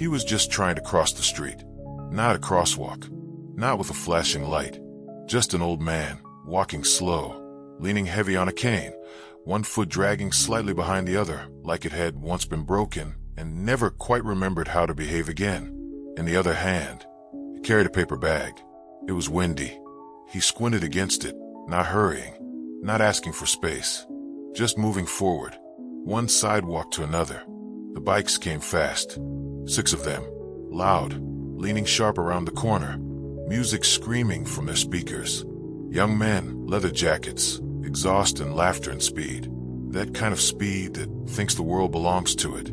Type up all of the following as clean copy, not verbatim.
He was just trying to cross the street. Not a crosswalk. Not with a flashing light. Just an old man, walking slow, leaning heavy on a cane, one foot dragging slightly behind the other, like it had once been broken and never quite remembered how to behave again. In the other hand, he carried a paper bag. It was windy. He squinted against it, not hurrying, not asking for space, just moving forward, one sidewalk to another. The bikes came fast, 6 of them, loud, leaning sharp around the corner, music screaming from their speakers. Young men, leather jackets, exhaust and laughter and speed. That kind of speed that thinks the world belongs to it.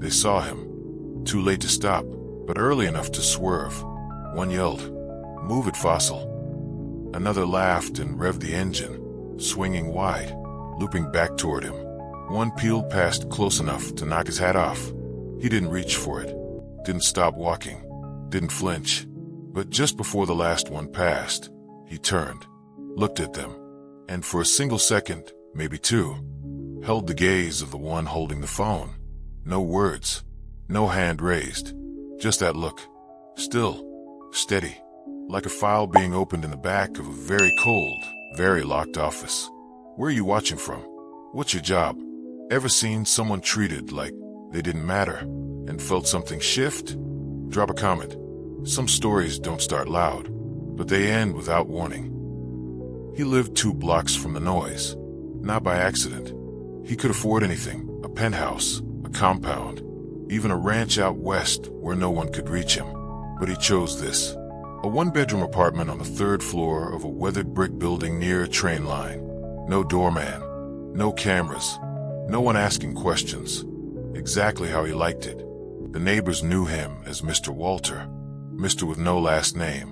They saw him, too late to stop, but early enough to swerve. One yelled, "Move it, Fossil." Another laughed and revved the engine, swinging wide, looping back toward him. One peeled past close enough to knock his hat off. He didn't reach for it, didn't stop walking, didn't flinch. But just before the last one passed, he turned, looked at them, and for a single second, maybe 2, held the gaze of the one holding the phone. No words, no hand raised, just that look, still, steady, like a file being opened in the back of a very cold, very locked office. Where are you watching from? What's your job? Ever seen someone treated like they didn't matter and felt something shift? Drop a comment. Some stories don't start loud, but they end without warning. He lived 2 blocks from the noise, not by accident. He could afford anything, a penthouse, a compound, even a ranch out west where no one could reach him. But he chose this. A 1-bedroom apartment on the 3rd floor of a weathered brick building near a train line. No doorman, no cameras, no one asking questions. Exactly how he liked it. The neighbors knew him as Mr. Walter, Mr. with no last name.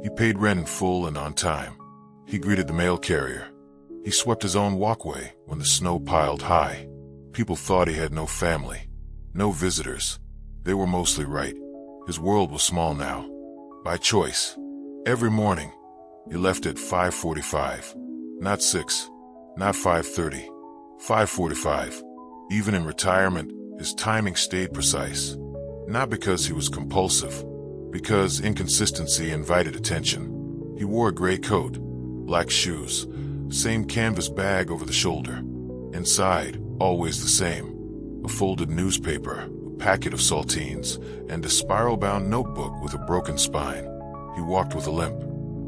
He paid rent in full and on time. He greeted the mail carrier. He swept his own walkway when the snow piled high. People thought he had no family, no visitors. They were mostly right. His world was small now. By choice. Every morning, he left at 5:45. Not 6, not 5:30. 5:45. Even in retirement, his timing stayed precise. Not because he was compulsive, because inconsistency invited attention. He wore a gray coat, black shoes, same canvas bag over the shoulder. Inside, always the same. A folded newspaper, a packet of saltines, and a spiral-bound notebook with a broken spine. He walked with a limp,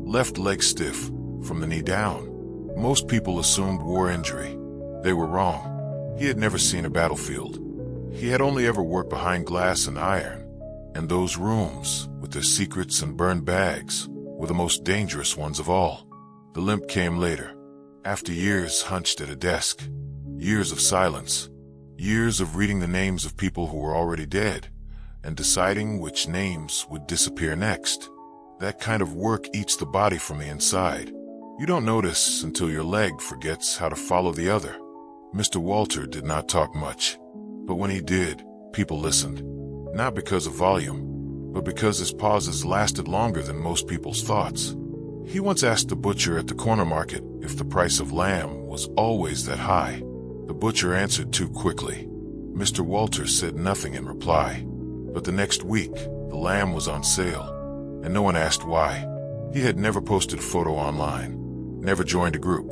left leg stiff, from the knee down. Most people assumed war injury. They were wrong. He had never seen a battlefield. He had only ever worked behind glass and iron. And those rooms, with their secrets and burned bags, were the most dangerous ones of all. The limp came later, after years hunched at a desk, years of silence, years of reading the names of people who were already dead, and deciding which names would disappear next. That kind of work eats the body from the inside. You don't notice until your leg forgets how to follow the other. Mr. Walter did not talk much, but when he did, people listened. Not because of volume, but because his pauses lasted longer than most people's thoughts. He once asked the butcher at the corner market if the price of lamb was always that high. The butcher answered too quickly. Mr. Walter said nothing in reply. But the next week, the lamb was on sale, and no one asked why. He had never posted a photo online, never joined a group,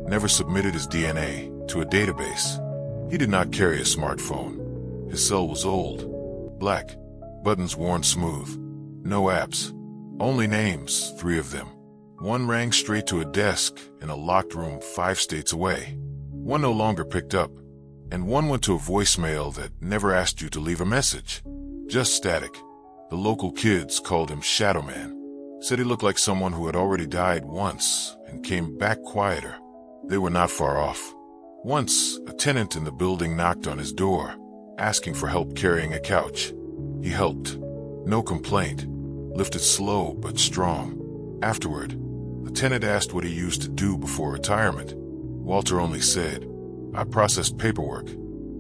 never submitted his DNA to a database. He did not carry a smartphone. His cell was old, black, buttons worn smooth, no apps, only names, 3 of them. One rang straight to a desk in a locked room 5 states away. One no longer picked up, and one went to a voicemail that never asked you to leave a message. Just static. The local kids called him Shadow Man. Said he looked like someone who had already died once and came back quieter. They were not far off. Once, a tenant in the building knocked on his door, asking for help carrying a couch. He helped. No complaint. Lifted slow but strong. Afterward, the tenant asked what he used to do before retirement. Walter only said, "I processed paperwork."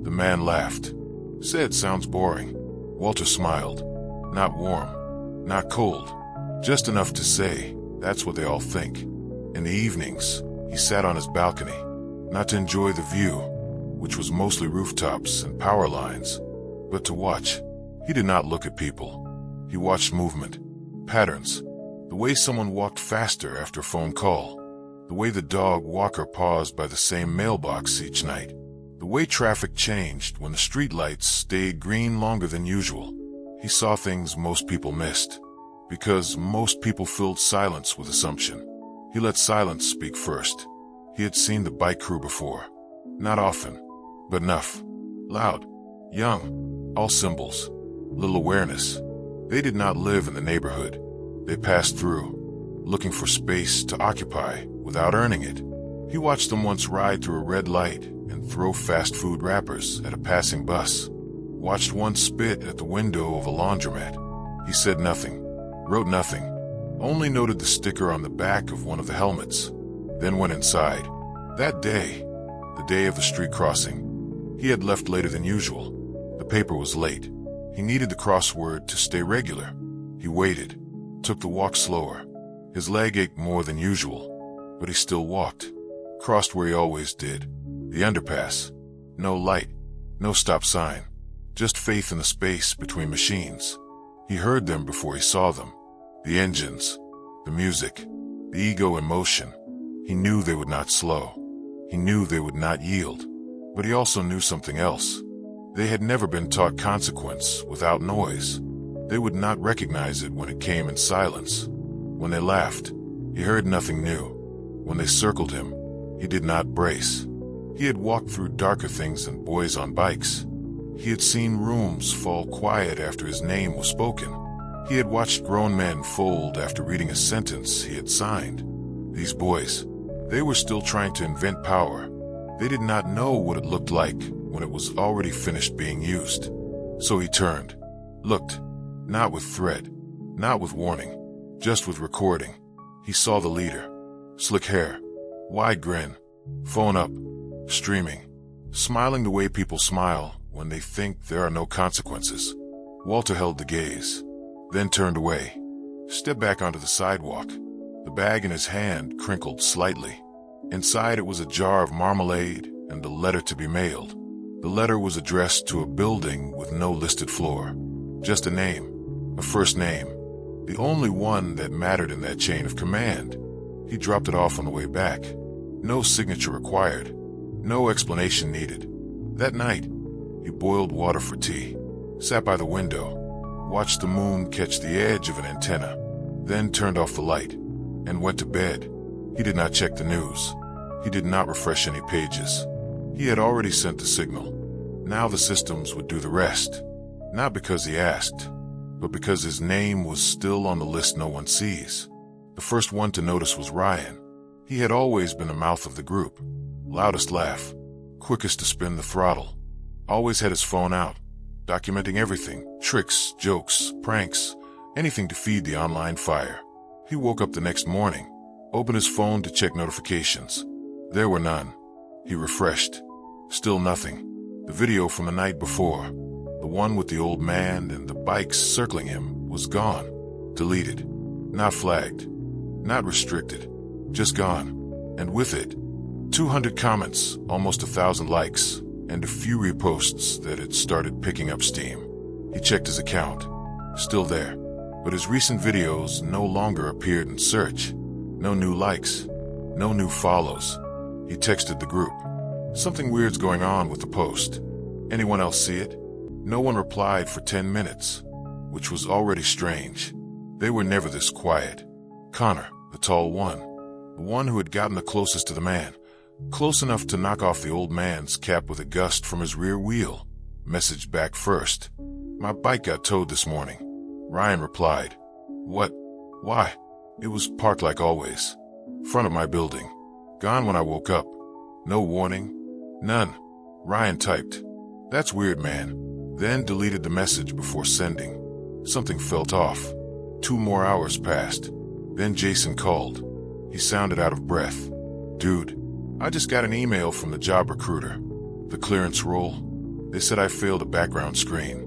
The man laughed. Said, "Sounds boring." Walter smiled. Not warm, not cold, just enough to say, "That's what they all think." In the evenings, he sat on his balcony, not to enjoy the view, which was mostly rooftops and power lines, but to watch. He did not look at people. He watched movement, patterns, the way someone walked faster after a phone call, the way the dog walker paused by the same mailbox each night, the way traffic changed when the street lights stayed green longer than usual. He saw things most people missed, because most people filled silence with assumption. He let silence speak first. He had seen the bike crew before. Not often, but enough. Loud, young, all symbols, little awareness. They did not live in the neighborhood. They passed through, looking for space to occupy without earning it. He watched them once ride through a red light and throw fast food wrappers at a passing bus. Watched one spit at the window of a laundromat. He said nothing, wrote nothing, only noted the sticker on the back of one of the helmets, then went inside. That day, the day of the street crossing, he had left later than usual. The paper was late. He needed the crossword to stay regular. He waited, took the walk slower. His leg ached more than usual, but he still walked. Crossed where he always did. The underpass. No light, no stop sign. Just faith in the space between machines. He heard them before he saw them. The engines, the music, the ego in motion. He knew they would not slow. He knew they would not yield. But he also knew something else. They had never been taught consequence without noise. They would not recognize it when it came in silence. When they laughed, he heard nothing new. When they circled him, he did not brace. He had walked through darker things than boys on bikes. He had seen rooms fall quiet after his name was spoken. He had watched grown men fold after reading a sentence he had signed. These boys, they were still trying to invent power. They did not know what it looked like when it was already finished being used. So he turned, looked, not with threat, not with warning, just with recording. He saw the leader. Slick hair, wide grin, phone up, streaming, smiling the way people smile when they think there are no consequences. Walter held the gaze, then turned away, stepped back onto the sidewalk. The bag in his hand crinkled slightly. Inside it was a jar of marmalade and a letter to be mailed. The letter was addressed to a building with no listed floor. Just a name, a first name, the only one that mattered in that chain of command. He dropped it off on the way back. No signature required, no explanation needed. That night, he boiled water for tea, sat by the window, watched the moon catch the edge of an antenna, then turned off the light, and went to bed. He did not check the news. He did not refresh any pages. He had already sent the signal. Now the systems would do the rest. Not because he asked, but because his name was still on the list no one sees. The first one to notice was Ryan. He had always been the mouth of the group. Loudest laugh, quickest to spin the throttle. Always had his phone out, documenting everything, tricks, jokes, pranks, anything to feed the online fire. He woke up the next morning, opened his phone to check notifications. There were none. He refreshed. Still nothing. The video from the night before, the one with the old man and the bikes circling him, was gone. Deleted. Not flagged. Not restricted. Just gone. And with it, 200 comments, almost 1,000 likes, and a few reposts that had started picking up steam. He checked his account. Still there. But his recent videos no longer appeared in search. No new likes. No new follows. He texted the group. Something weird's going on with the post. Anyone else see it? No one replied for 10 minutes, which was already strange. They were never this quiet. Connor, the tall one, the one who had gotten the closest to the man, close enough to knock off the old man's cap with a gust from his rear wheel, messaged back first. My bike got towed this morning. Ryan replied. What? Why? It was parked like always. Front of my building. Gone when I woke up. No warning. None. Ryan typed. That's weird, man. Then deleted the message before sending. Something felt off. 2 more hours passed. Then Jason called. He sounded out of breath. Dude, I just got an email from the job recruiter. The clearance role. They said I failed a background screen.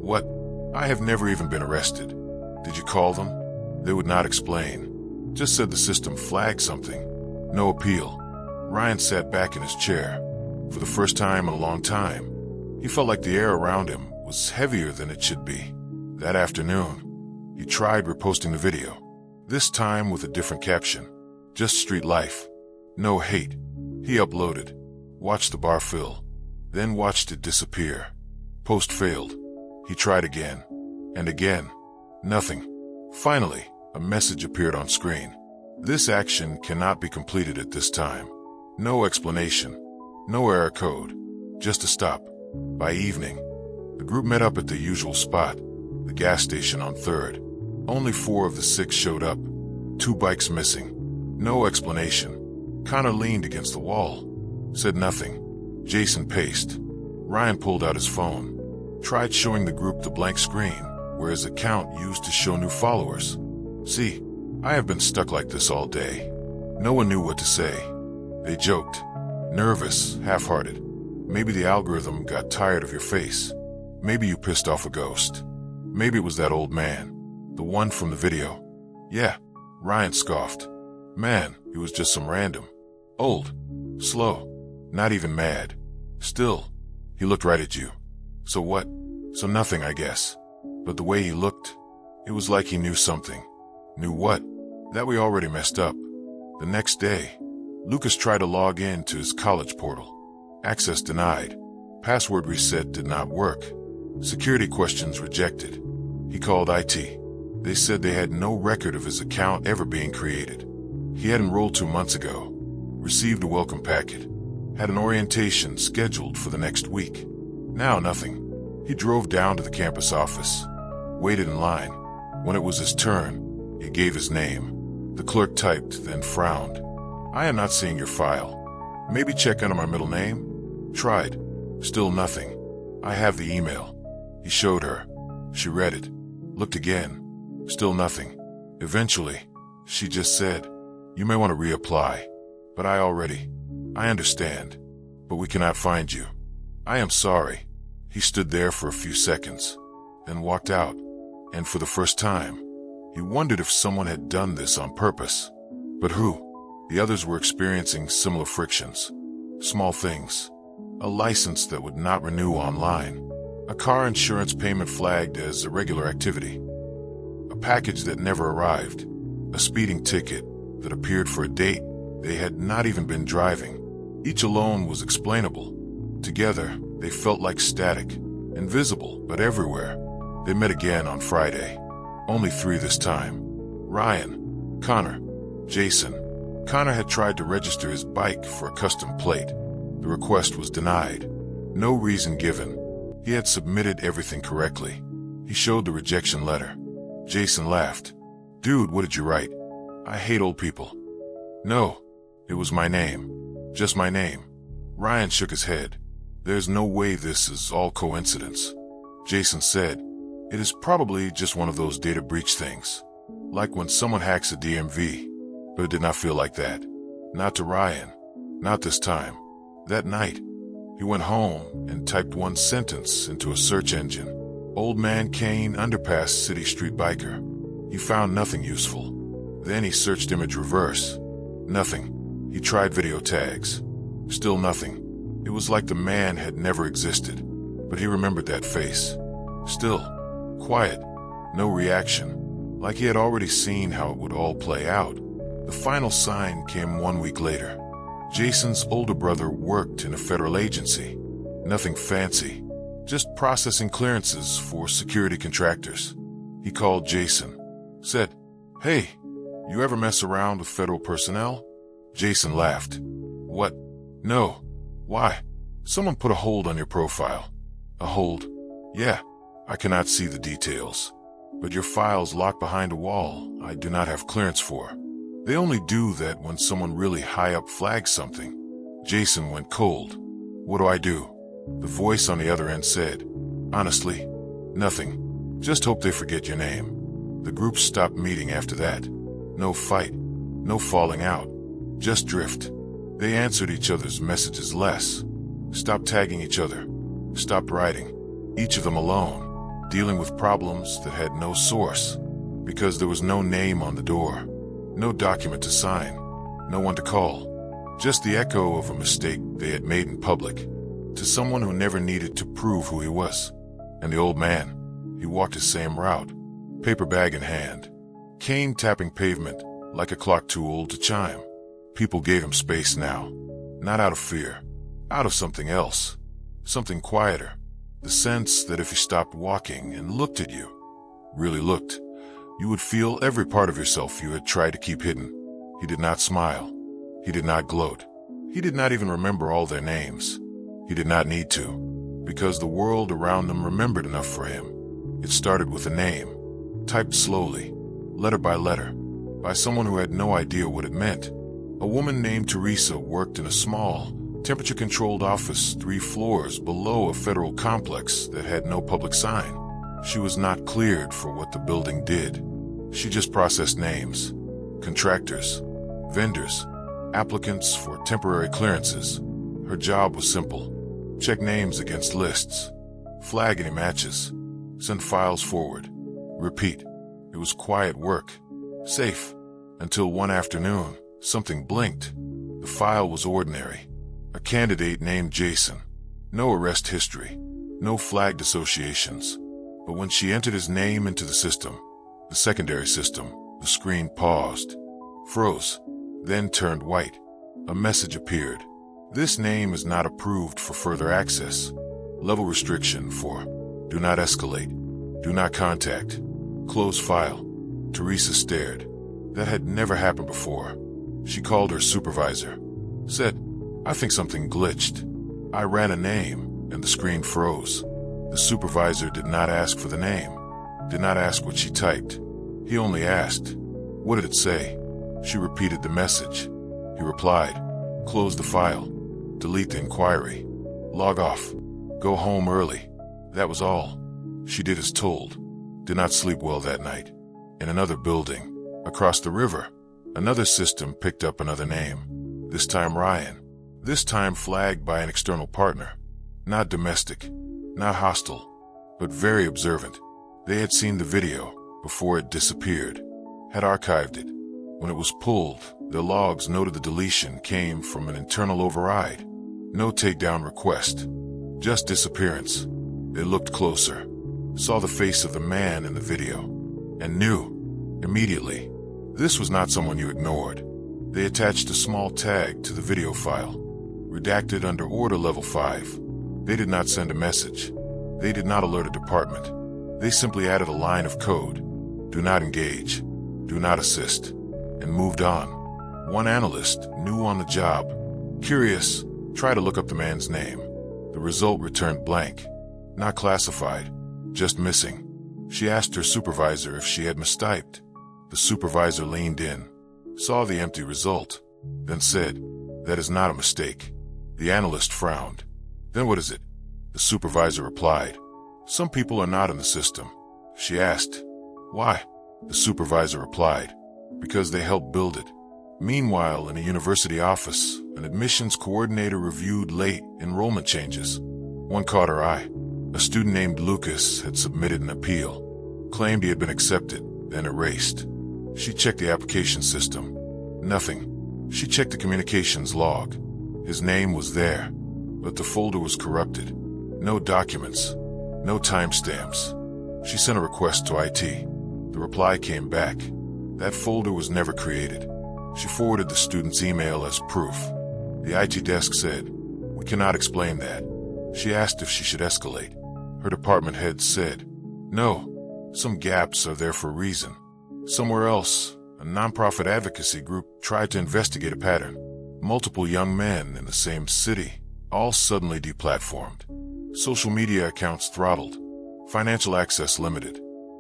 What? I have never even been arrested. Did you call them? They would not explain. Just said the system flagged something. No appeal. Ryan sat back in his chair. For the first time in a long time, he felt like the air around him was heavier than it should be. That afternoon, he tried reposting the video, this time with a different caption. Just street life. No hate. He uploaded. Watched the bar fill. Then watched it disappear. Post failed. He tried again. And again. Nothing. Finally, a message appeared on screen. This action cannot be completed at this time. No explanation. No error code. Just a stop. By evening, the group met up at the usual spot, the gas station on 3rd. Only 4 of the 6 showed up. 2 bikes missing. No explanation. Connor leaned against the wall. Said nothing. Jason paced. Ryan pulled out his phone. Tried showing the group the blank screen, where his account used to show new followers. See, I have been stuck like this all day. No one knew what to say. They joked. Nervous, half-hearted. Maybe the algorithm got tired of your face. Maybe you pissed off a ghost. Maybe it was that old man. The one from the video. Yeah, Ryan scoffed. Man, he was just some random. Old. Slow. Not even mad. Still, he looked right at you. So what? So nothing, I guess. But the way he looked, it was like he knew something. Knew what? That we already messed up. The next day, Lucas tried to log in to his college portal. Access denied. Password reset did not work. Security questions rejected. He called IT. They said they had no record of his account ever being created. He had enrolled 2 months ago. Received a welcome packet. Had an orientation scheduled for the next week. Now nothing. He drove down to the campus office. Waited in line. When it was his turn, he gave his name. The clerk typed, then frowned. I am not seeing your file. Maybe check under my middle name? Tried. Still nothing. I have the email. He showed her. She read it. Looked again. Still nothing. Eventually, she just said, you may want to reapply. But I understand. But we cannot find you. I am sorry. He stood there for a few seconds, then walked out. And for the first time, he wondered if someone had done this on purpose. But who? The others were experiencing similar frictions. Small things. A license that would not renew online. A car insurance payment flagged as irregular activity. A package that never arrived. A speeding ticket that appeared for a date they had not even been driving. Each alone was explainable. Together, they felt like static. Invisible, but everywhere. They met again on Friday. Only 3 this time. Ryan, Connor, Jason. Connor had tried to register his bike for a custom plate. The request was denied. No reason given. He had submitted everything correctly. He showed the rejection letter. Jason laughed. Dude, what did you write? I hate old people. No, it was my name. Just my name. Ryan shook his head. There's no way this is all coincidence. Jason said, it is probably just one of those data breach things. Like when someone hacks a DMV. But it did not feel like that. Not to Ryan. Not this time. That night, he went home and typed one sentence into a search engine. Old Man Kane Underpass City Street Biker. He found nothing useful. Then he searched image reverse. Nothing. He tried video tags. Still nothing. It was like the man had never existed. But he remembered that face. Still. Quiet. No reaction. Like he had already seen how it would all play out. The final sign came 1 week later. Jason's older brother worked in a federal agency. Nothing fancy. Just processing clearances for security contractors. He called Jason. Said, hey, you ever mess around with federal personnel? Jason laughed. What? No. Why? Someone put a hold on your profile. A hold? Yeah. I cannot see the details. But your file's locked behind a wall I do not have clearance for. They only do that when someone really high up flags something. Jason went cold. What do I do? The voice on the other end said, honestly, nothing. Just hope they forget your name. The group stopped meeting after that. No fight. No falling out. Just drift. They answered each other's messages less. Stopped tagging each other. Stopped writing. Each of them alone, dealing with problems that had no source. Because there was no name on the door. No document to sign. No one to call. Just the echo of a mistake they had made in public. To someone who never needed to prove who he was. And the old man, he walked his same route, paper bag in hand, cane tapping pavement like a clock too old to chime. People gave him space now, not out of fear, out of something else, something quieter. The sense that if he stopped walking and looked at you, really looked, you would feel every part of yourself you had tried to keep hidden. He did not smile. He did not gloat. He did not even remember all their names. He did not need to, because the world around them remembered enough for him. It started with a name, typed slowly, letter by someone who had no idea what it meant. A woman named Teresa worked in a small, temperature-controlled office 3 floors below a federal complex that had no public sign. She was not cleared for what the building did. She just processed names, contractors, vendors, applicants for temporary clearances. Her job was simple. Check names against lists, flag any matches, send files forward, repeat. It was quiet work, safe, until one afternoon, something blinked. The file was ordinary. A candidate named Jason. No arrest history, no flagged associations. But when she entered his name into the system, the secondary system, the screen paused, froze, then turned white. A message appeared. This name is not approved for further access. Level restriction for do not escalate, do not contact, close file. Teresa stared. That had never happened before. She called her supervisor, said, "I think something glitched." I ran a name, and the screen froze. The supervisor did not ask for the name, did not ask what she typed. He only asked, "What did it say?" She repeated the message. He replied, "Close the file, delete the inquiry, log off, go home early." That was all. She did as told. Did not sleep well that night. In another building, across the river, another system picked up another name. This time Ryan. This time flagged by an external partner. Not domestic, not hostile, but very observant. They had seen the video before it disappeared, had archived it. When it was pulled, their logs noted the deletion came from an internal override. No takedown request, just disappearance. They looked closer, saw the face of the man in the video, and knew, immediately, this was not someone you ignored. They attached a small tag to the video file, redacted under Order Level 5. They did not send a message. They did not alert a department. They simply added a line of code. Do not engage. Do not assist. And moved on. One analyst, new on the job, curious, tried to look up the man's name. The result returned blank. Not classified. Just missing. She asked her supervisor if she had mistyped. The supervisor leaned in, saw the empty result, then said, "That is not a mistake." The analyst frowned. "Then what is it?" The supervisor replied, "Some people are not in the system." She asked, "Why?" The supervisor replied, "Because they helped build it." Meanwhile, in a university office, an admissions coordinator reviewed late enrollment changes. One caught her eye. A student named Lucas had submitted an appeal, claimed he had been accepted, then erased. She checked the application system. Nothing. She checked the communications log. His name was there, but the folder was corrupted. No documents, no timestamps. She sent a request to IT. The reply came back. That folder was never created. She forwarded the student's email as proof. The IT desk said, "We cannot explain that." She asked if she should escalate. Her department head said, "No, some gaps are there for a reason." Somewhere else, a nonprofit advocacy group tried to investigate a pattern. Multiple young men in the same city, all suddenly deplatformed. Social media accounts throttled. Financial access limited.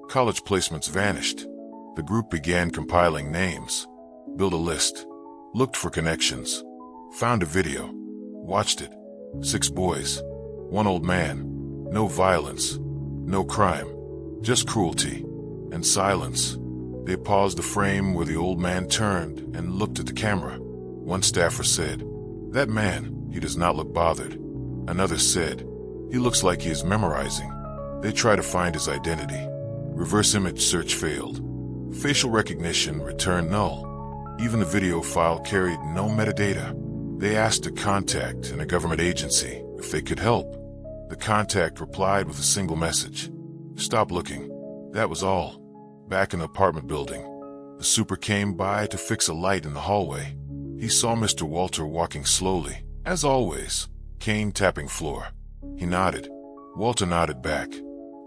College placements vanished. The group began compiling names, built a list, looked for connections, found a video, watched it. 6 boys, 1 old man. No violence, no crime, just cruelty and silence. They paused the frame where the old man turned and looked at the camera. One staffer said, "That man, he does not look bothered." Another said, "He looks like he is memorizing." They tried to find his identity. Reverse image search failed. Facial recognition returned null. Even the video file carried no metadata. They asked a contact in a government agency if they could help. The contact replied with a single message. Stop looking. That was all. Back in the apartment building, the super came by to fix a light in the hallway. He saw Mr. Walter walking slowly, as always, cane tapping floor. He nodded. Walter nodded back.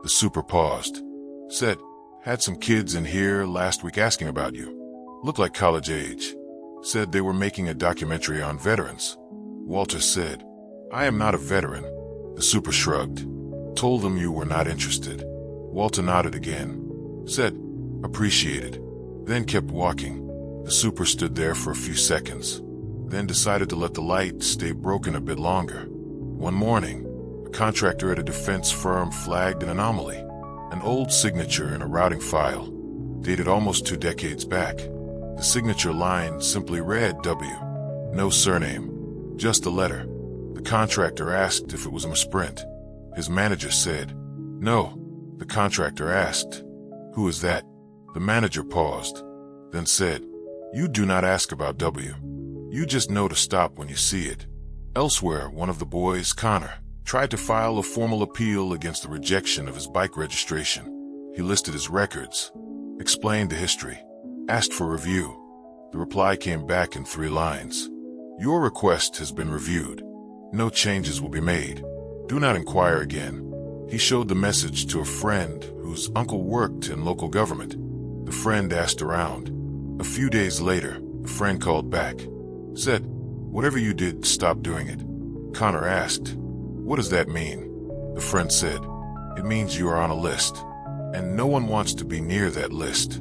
The super paused. Said, had some kids in here last week asking about you. Looked like college age. Said they were making a documentary on veterans. Walter said, I am not a veteran. The super shrugged. Told them you were not interested. Walter nodded again. Said, appreciated. Then kept walking. The super stood there for a few seconds. Then decided to let the light stay broken a bit longer. One morning, a contractor at a defense firm flagged an anomaly. An old signature in a routing file, dated almost 2 decades back. The signature line simply read W. No surname, just a letter. The contractor asked if it was a misprint. His manager said, no. The contractor asked, who is that? The manager paused, then said, you do not ask about W. You just know to stop when you see it. Elsewhere, one of the boys, Connor, tried to file a formal appeal against the rejection of his bike registration. He listed his records, explained the history, asked for review. The reply came back in 3 lines. Your request has been reviewed. No changes will be made. Do not inquire again. He showed the message to a friend whose uncle worked in local government. The friend asked around. A few days later, the friend called back. Said, whatever you did, stop doing it. Connor asked, what does that mean? The friend said, it means you are on a list, and no one wants to be near that list.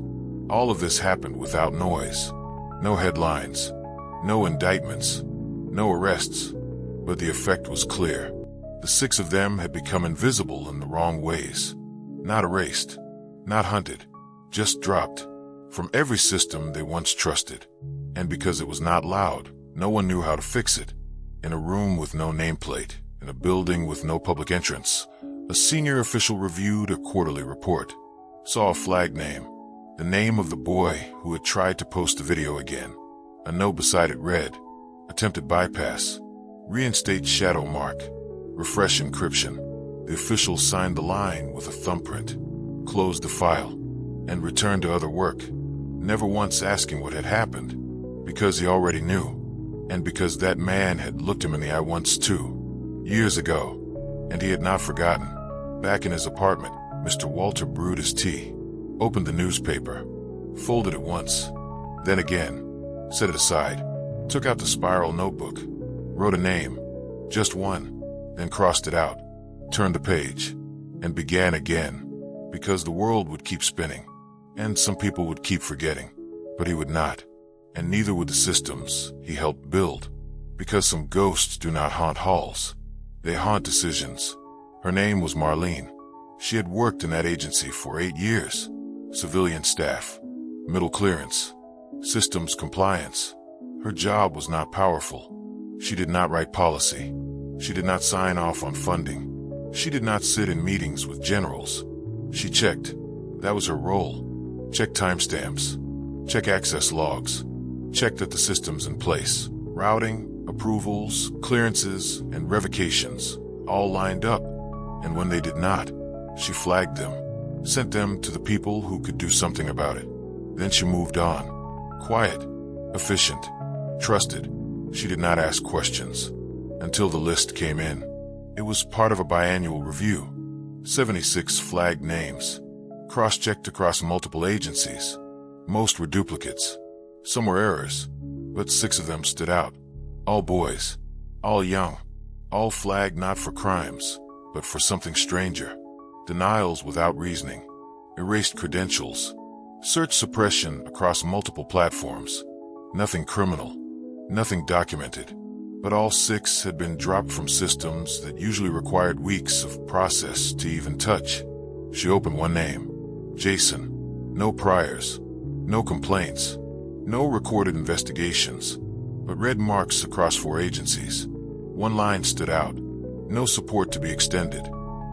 All of this happened without noise. No headlines, no indictments, no arrests, but the effect was clear. The 6 of them had become invisible in the wrong ways. Not erased, not hunted, just dropped from every system they once trusted. And because it was not loud, no one knew how to fix it. In a room with no nameplate, in a building with no public entrance, a senior official reviewed a quarterly report, saw a flag name, the name of the boy who had tried to post the video again. A note beside it read, attempted bypass, reinstate shadow mark, refresh encryption. The official signed the line with a thumbprint, closed the file, and returned to other work, never once asking what had happened, because he already knew, and because that man had looked him in the eye once too, years ago, and he had not forgotten. Back in his apartment, Mr. Walter brewed his tea, opened the newspaper, folded it once, then again, set it aside, took out the spiral notebook, wrote a name, just one, then crossed it out, turned the page, and began again, because the world would keep spinning, and some people would keep forgetting, but he would not, and neither would the systems he helped build, because some ghosts do not haunt halls, they haunt decisions. Her name was Marlene. She had worked in that agency for 8 years. Civilian staff, middle clearance, systems compliance. Her job was not powerful. She did not write policy. She did not sign off on funding. She did not sit in meetings with generals. She checked. That was her role. Check timestamps. Check access logs. Check that the system's in place. Routing, approvals, clearances, and revocations all lined up. And when they did not, she flagged them, sent them to the people who could do something about it. Then she moved on. Quiet, efficient, trusted. She did not ask questions until the list came in. It was part of a biannual review. 76 flagged names, cross-checked across multiple agencies. Most were duplicates. Some were errors, but 6 of them stood out. All boys, all young, all flagged not for crimes, but for something stranger. Denials without reasoning, erased credentials, search suppression across multiple platforms. Nothing criminal, nothing documented, but all 6 had been dropped from systems that usually required weeks of process to even touch. She opened one name, Jason. No priors, no complaints, no recorded investigations, but red marks across 4 agencies. One line stood out, no support to be extended.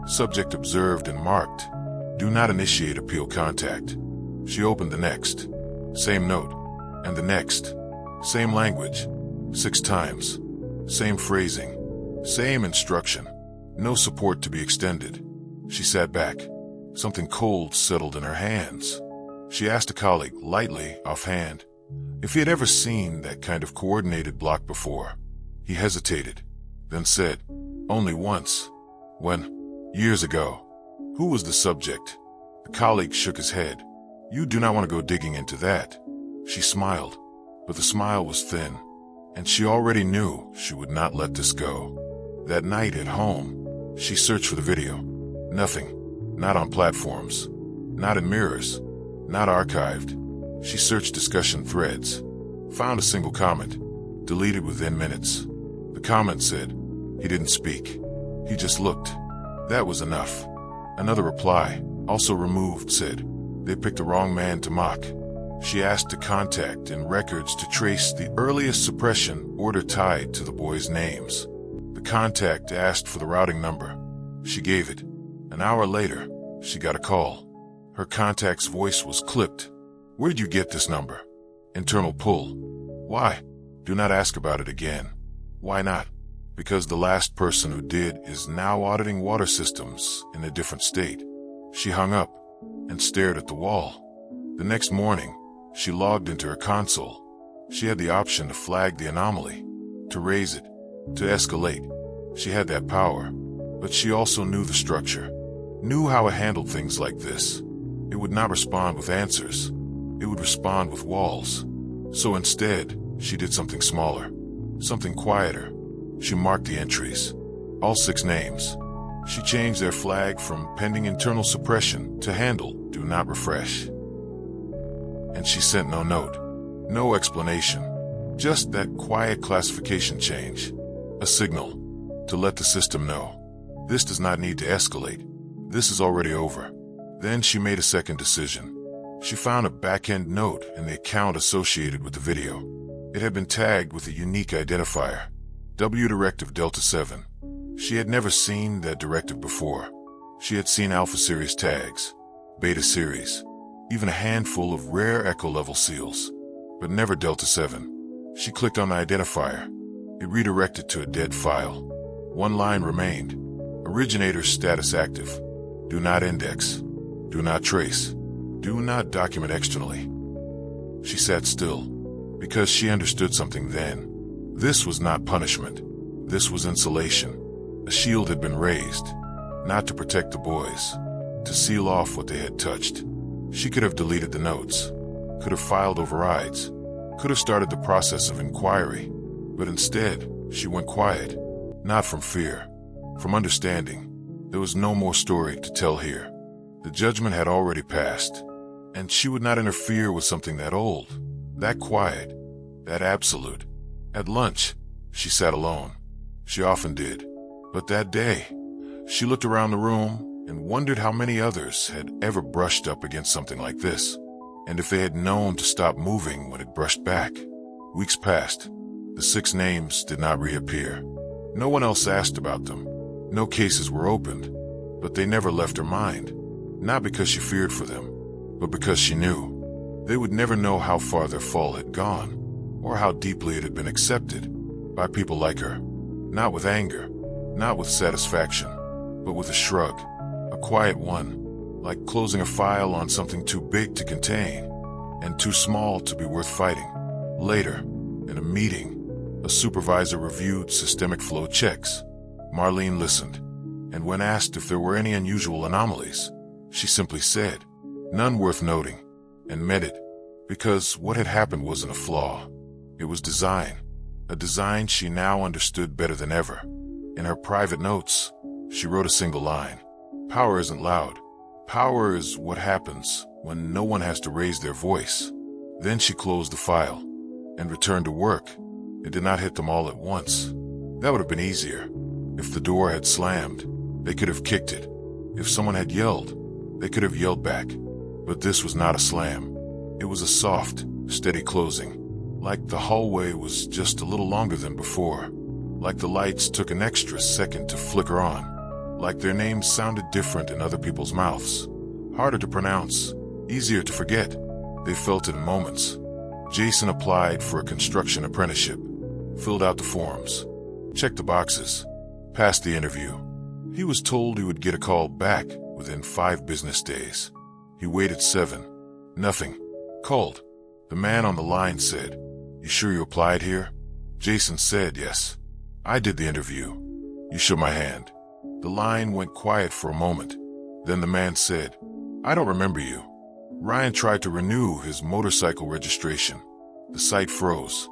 Subject observed and marked, do not initiate appeal contact. She opened the next, same note, and the next, same language, 6 times, same phrasing, same instruction. No support to be extended. She sat back. Something cold settled in her hands. She asked a colleague, lightly, offhand, if he had ever seen that kind of coordinated block before. He hesitated, then said, only once. When? Years ago. Who was the subject? The colleague shook his head. You do not want to go digging into that. She smiled, but the smile was thin, and she already knew she would not let this go. That night at home, she searched for the video. Nothing. Not on platforms. Not in mirrors. Not archived. She searched discussion threads. Found a single comment. Deleted within minutes. The comment said, he didn't speak. He just looked. That was enough. Another reply, also removed, said, they picked the wrong man to mock. She asked to contact in records to trace the earliest suppression order tied to the boys' names. The contact asked for the routing number. She gave it. An hour later, she got a call. Her contact's voice was clipped. Where'd you get this number? Internal pull. Why? Do not ask about it again. Why not? Because the last person who did is now auditing water systems in a different state. She hung up and stared at the wall. The next morning, she logged into her console. She had the option to flag the anomaly, to raise it, to escalate. She had that power, but she also knew the structure, knew how it handled things like this. It would not respond with answers. It would respond with walls. So instead, she did something smaller, something quieter. She marked the entries, all 6 names. She changed their flag from pending internal suppression to handle do not refresh. And she sent no note, no explanation, just that quiet classification change, a signal to let the system know. This does not need to escalate. This is already over. Then she made a second decision. She found a back-end note in the account associated with the video. It had been tagged with a unique identifier, W Directive Delta 7. She had never seen that directive before. She had seen Alpha Series tags, Beta Series, even a handful of rare Echo-level seals, but never Delta 7. She clicked on the identifier. It redirected to a dead file. One line remained. Originator status active. Do not index. Do not trace. Do not document externally. She sat still, because she understood something then. This was not punishment. This was insulation. A shield had been raised, not to protect the boys, to seal off what they had touched. She could have deleted the notes, could have filed overrides, could have started the process of inquiry, but instead, she went quiet, not from fear, from understanding. There was no more story to tell here. The judgment had already passed, and she would not interfere with something that old, that quiet, that absolute. At lunch, she sat alone. She often did. But that day, she looked around the room and wondered how many others had ever brushed up against something like this, and if they had known to stop moving when it brushed back. Weeks passed. The 6 names did not reappear. No one else asked about them. No cases were opened, but they never left her mind. Not because she feared for them, but because she knew they would never know how far their fall had gone, or how deeply it had been accepted by people like her. Not with anger, not with satisfaction, but with a shrug, a quiet one, like closing a file on something too big to contain and too small to be worth fighting. Later, in a meeting, a supervisor reviewed systemic flow checks. Marlene listened, and when asked if there were any unusual anomalies, she simply said, none worth noting, and meant it, because what had happened wasn't a flaw. It was design, a design she now understood better than ever. In her private notes, she wrote a single line. Power isn't loud. Power is what happens when no one has to raise their voice. Then she closed the file and returned to work. It did not hit them all at once. That would have been easier. If the door had slammed, they could have kicked it. If someone had yelled, they could have yelled back. But this was not a slam. It was a soft, steady closing. Like the hallway was just a little longer than before. Like the lights took an extra second to flicker on. Like their names sounded different in other people's mouths. Harder to pronounce, easier to forget. They felt it in moments. Jason applied for a construction apprenticeship, filled out the forms, checked the boxes, passed the interview, He was told he would get a call back within 5 business days. He waited 7. Nothing. Called. The man on the line said, "You sure you applied here?" Jason said, "Yes. I did the interview." "You shook my hand." The line went quiet for a moment. Then the man said, "I don't remember you." Ryan tried to renew his motorcycle registration. The site froze.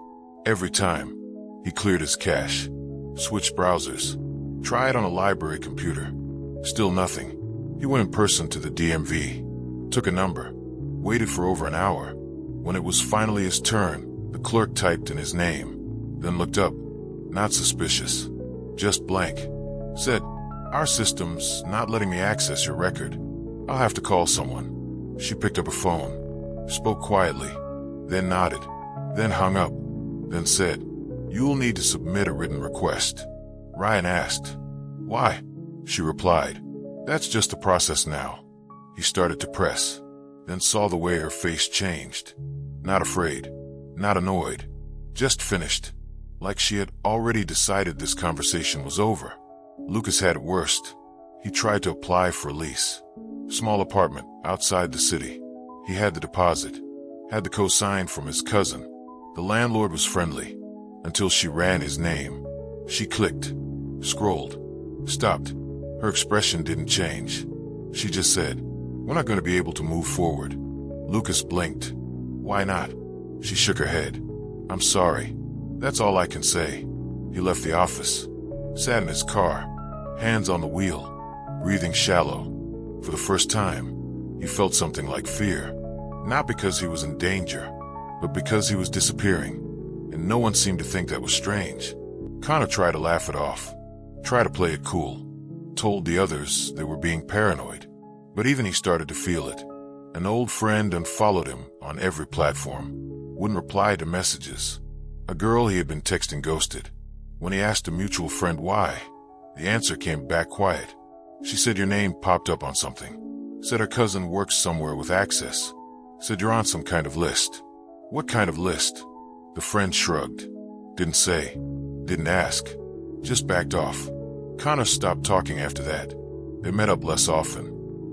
Every time. He cleared his cache. Switched browsers. Tried on a library computer. Still nothing. He went in person to the DMV. Took a number. Waited for over an hour. When it was finally his turn, the clerk typed in his name. Then looked up. Not suspicious. Just blank. Said, "Our system's not letting me access your record. I'll have to call someone." She picked up her phone. Spoke quietly. Then nodded. Then hung up. Then said, "You'll need to submit a written request." Ryan asked, "Why?" She replied, "That's just the process now." He started to press. Then saw the way her face changed. Not afraid. Not annoyed. Just finished. Like she had already decided this conversation was over. Lucas had it worst. He tried to apply for a lease. Small apartment outside the city. He had the deposit. Had the co-sign from his cousin. The landlord was friendly. Until she ran his name. She clicked. Scrolled. Stopped. Her expression didn't change. She just said, "We're not going to be able to move forward." Lucas blinked. "Why not?" She shook her head. "I'm sorry. That's all I can say." He left the office. Sat in his car. Hands on the wheel. Breathing shallow. For the first time, he felt something like fear. Not because he was in danger, but because he was disappearing. And no one seemed to think that was strange. Connor tried to laugh it off. Tried to play it cool. Told the others they were being paranoid. But even he started to feel it. An old friend unfollowed him on every platform. Wouldn't reply to messages. A girl he had been texting ghosted. When he asked a mutual friend why, the answer came back quiet. She said your name popped up on something. Said her cousin works somewhere with access. Said you're on some kind of list. What kind of list? The friend shrugged. Didn't say. Didn't ask. Just backed off. Connor stopped talking after that. They met up less often.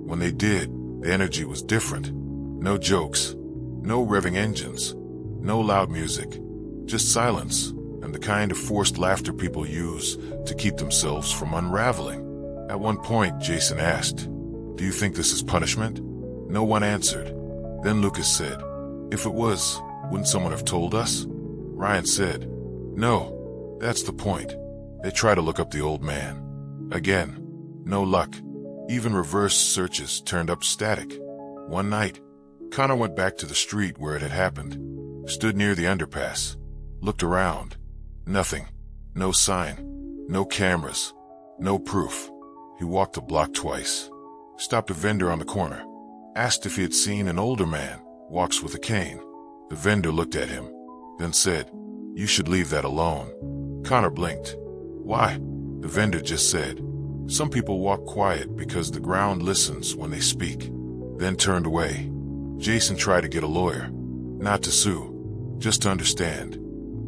When they did, the energy was different. No jokes. No revving engines. No loud music. Just silence, and the kind of forced laughter people use to keep themselves from unraveling. At one point, Jason asked, "Do you think this is punishment?" No one answered. Then Lucas said, "If it was, wouldn't someone have told us?" Ryan said, "No, that's the point." They try to look up the old man. Again, no luck. Even reverse searches turned up static. One night, Connor went back to the street where it had happened. Stood near the underpass. Looked around. Nothing. No sign. No cameras. No proof. He walked a block twice. Stopped a vendor on the corner. Asked if he had seen an older man, walks with a cane. The vendor looked at him, then said, "You should leave that alone." Connor blinked. "Why?" The vendor just said, "Some people walk quiet because the ground listens when they speak." Then turned away. Jason tried to get a lawyer. Not to sue, just to understand.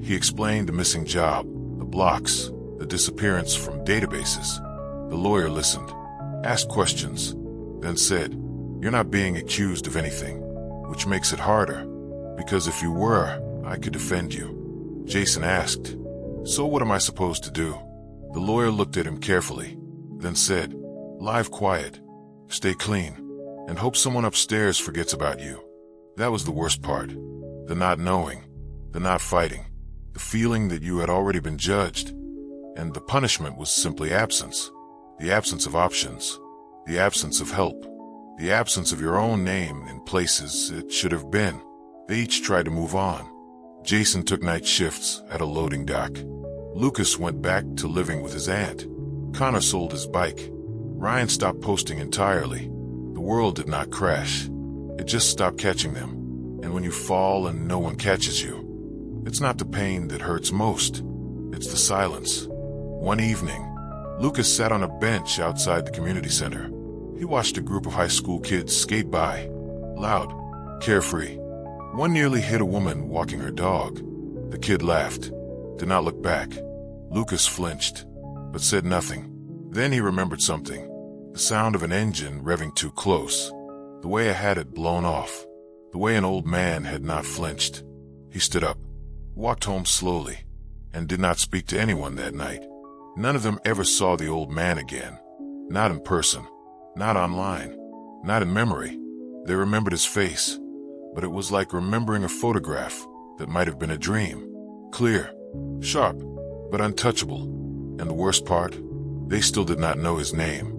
He explained the missing job, the blocks, the disappearance from databases. The lawyer listened, asked questions, then said, "You're not being accused of anything," which makes it harder, because if you were, I could defend you. Jason asked, "So what am I supposed to do?" The lawyer looked at him carefully, then said, "Live quiet, stay clean, and hope someone upstairs forgets about you." That was the worst part. The not knowing, the not fighting, the feeling that you had already been judged, and the punishment was simply absence. The absence of options, the absence of help, the absence of your own name in places it should have been. They each tried to move on. Jason took night shifts at a loading dock. Lucas went back to living with his aunt. Connor sold his bike. Ryan stopped posting entirely. The world did not crash. It just stopped catching them. And when you fall and no one catches you, it's not the pain that hurts most. It's the silence. One evening, Lucas sat on a bench outside the community center. He watched a group of high school kids skate by. Loud, carefree. One nearly hit a woman walking her dog. The kid laughed, did not look back. Lucas flinched, but said nothing. Then he remembered something. The sound of an engine revving too close. The way a hat had blown off. The way an old man had not flinched. He stood up, walked home slowly, and did not speak to anyone that night. None of them ever saw the old man again. Not in person, not online, not in memory. They remembered his face, but it was like remembering a photograph that might have been a dream. Clear, sharp, but untouchable. And the worst part, they still did not know his name.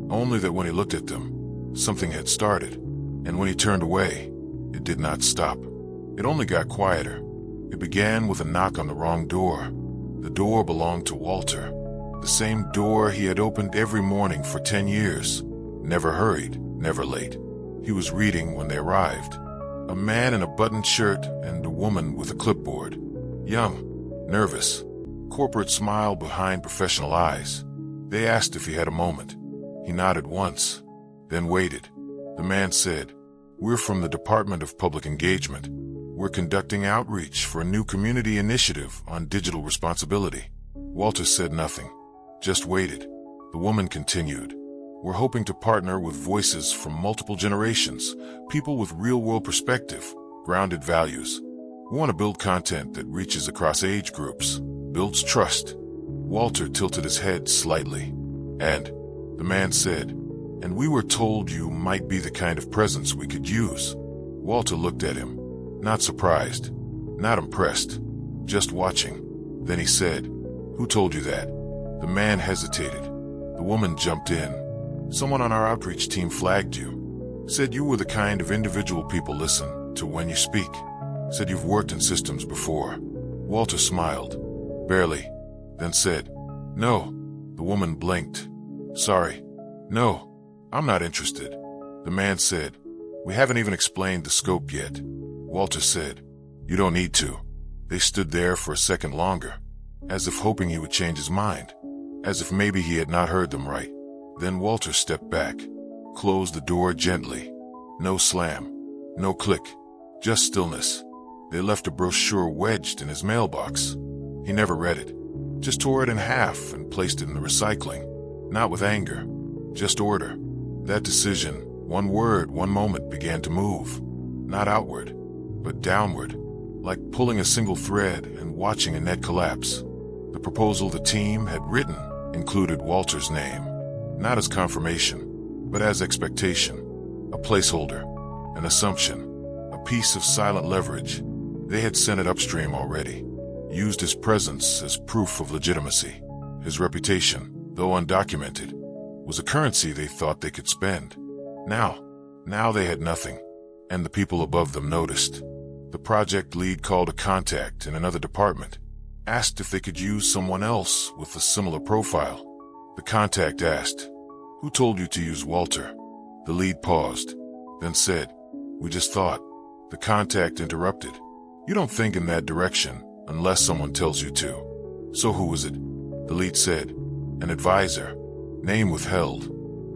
Only that when he looked at them, something had started. And when he turned away, it did not stop. It only got quieter. It began with a knock on the wrong door. The door belonged to Walter. The same door he had opened every morning for 10 years. Never hurried, never late. He was reading when they arrived. A man in a buttoned shirt and a woman with a clipboard. Young, nervous, corporate smile behind professional eyes. They asked if he had a moment. He nodded once, then waited. The man said, "We're from the Department of Public Engagement. We're conducting outreach for a new community initiative on digital responsibility." Walter said nothing, just waited. The woman continued, "We're hoping to partner with voices from multiple generations, people with real-world perspective, grounded values. We want to build content that reaches across age groups, builds trust." Walter tilted his head slightly. "And," the man said, "and we were told you might be the kind of presence we could use." Walter looked at him, not surprised, not impressed, just watching. Then he said, "Who told you that?" The man hesitated. The woman jumped in. "Someone on our outreach team flagged you. Said you were the kind of individual people listen to when you speak. Said you've worked in systems before." Walter smiled, barely, then said, "No." The woman blinked. "Sorry. No, I'm not interested." The man said, "We haven't even explained the scope yet." Walter said, "You don't need to." They stood there for a second longer, as if hoping he would change his mind, as if maybe he had not heard them right. Then Walter stepped back, closed the door gently. No slam, no click, just stillness. They left a brochure wedged in his mailbox. He never read it, just tore it in half and placed it in the recycling. Not with anger, just order. That decision, one word, one moment, began to move. Not outward, but downward, like pulling a single thread and watching a net collapse. The proposal the team had written included Walter's name, not as confirmation, but as expectation, a placeholder, an assumption, a piece of silent leverage. They had sent it upstream already, used his presence as proof of legitimacy. His reputation, though undocumented, was a currency they thought they could spend. Now they had nothing, and the people above them noticed. The project lead called a contact in another department, asked if they could use someone else with a similar profile. The contact asked, "Who told you to use Walter?" The lead paused, then said, "We just thought." The contact interrupted, "You don't think in that direction unless someone tells you to." "So who was it?" The lead said, "An advisor. Name withheld."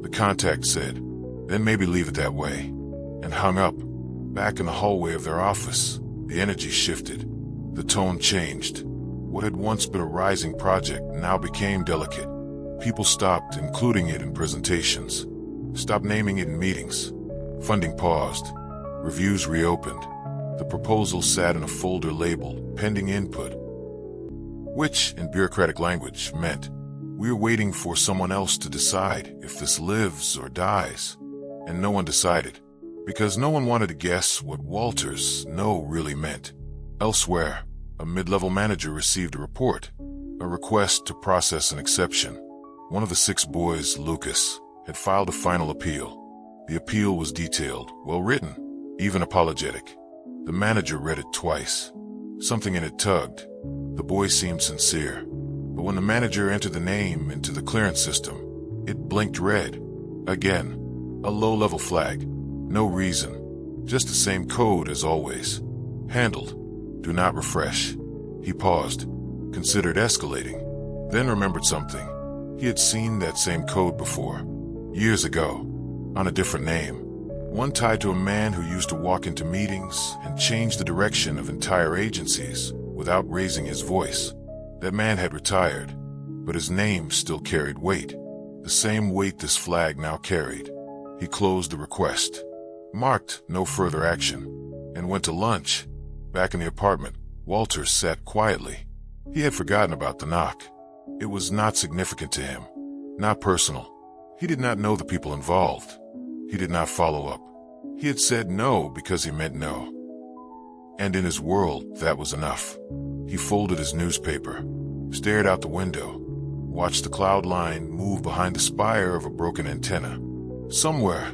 The contact said, "Then maybe leave it that way," and hung up. Back in the hallway of their office, the energy shifted. The tone changed. What had once been a rising project now became delicate. People stopped including it in presentations, stopped naming it in meetings. Funding paused. Reviews reopened. The proposal sat in a folder labeled pending input, which, in bureaucratic language, meant we're waiting for someone else to decide if this lives or dies. And no one decided, because no one wanted to guess what Walter's no really meant. Elsewhere, a mid-level manager received a report, a request to process an exception. One of the 6 boys, Lucas, had filed a final appeal. The appeal was detailed, well-written, even apologetic. The manager read it twice. Something in it tugged. The boy seemed sincere. But when the manager entered the name into the clearance system, it blinked red. Again, a low-level flag. No reason. Just the same code as always. Handled. Do not refresh. He paused, considered escalating, then remembered something. He had seen that same code before, years ago, on a different name. One tied to a man who used to walk into meetings and change the direction of entire agencies without raising his voice. That man had retired, but his name still carried weight. The the same weight this flag now carried. He closed the request, marked no further action, and went to lunch. Back in the apartment, Walter sat quietly. He had forgotten about the knock. It was not significant to him, not personal. He did not know the people involved. He did not follow up. He had said no because he meant no. And in his world, that was enough. He folded his newspaper, stared out the window, watched the cloud line move behind the spire of a broken antenna. Somewhere,